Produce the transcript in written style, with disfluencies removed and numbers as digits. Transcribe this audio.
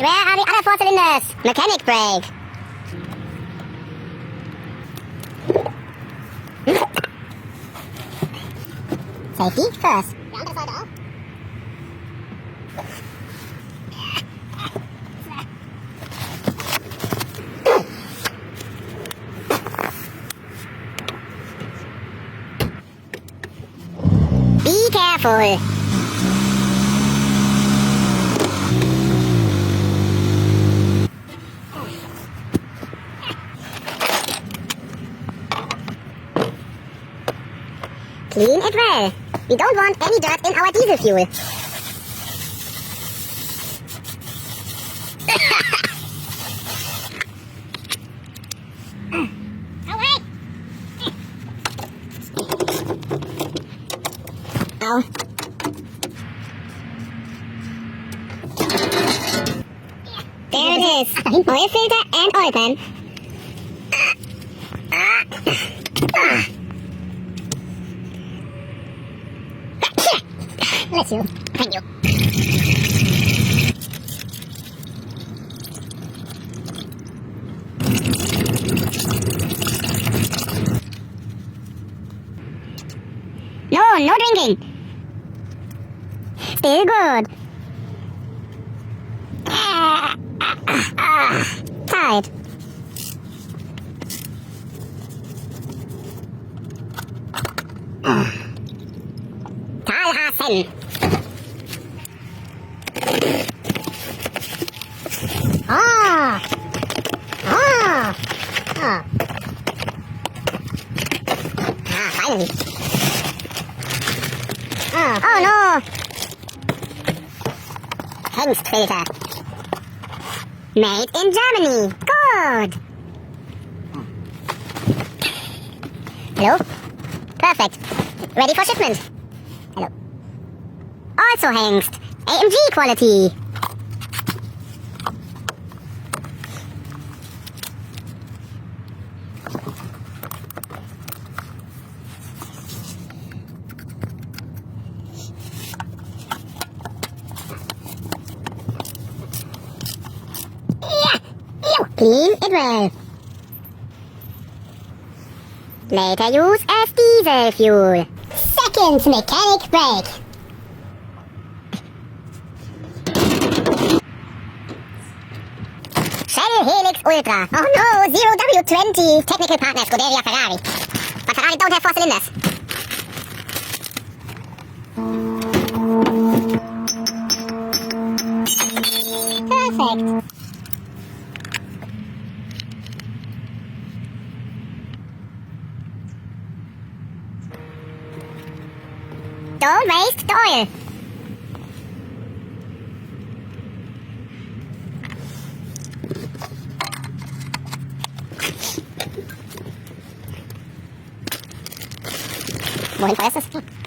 God, where are the other 4 cylinders? Mechanic brake. Safety first. Die andere Seite auch. Be careful. Clean it well. We don't want any dirt in our diesel fuel. Away! Ow. There it is. Oil filter and oil pan. Bless you. Thank you. No drinking. Still good. Tight. Talhassen. Finally. Oh no. Hengstfilter. Made in Germany. Good. Hello? Perfect. Ready for shipment. Hello. Also Hengst. AMG quality. Clean it well. Later use as diesel fuel. Second mechanic brake. Shell Helix Ultra. Oh no, 0W20. Technical partner Scuderia Ferrari. But Ferrari don't have 4 cylinders. Perfect. Don't waste the oil. Wohin feuerst du es?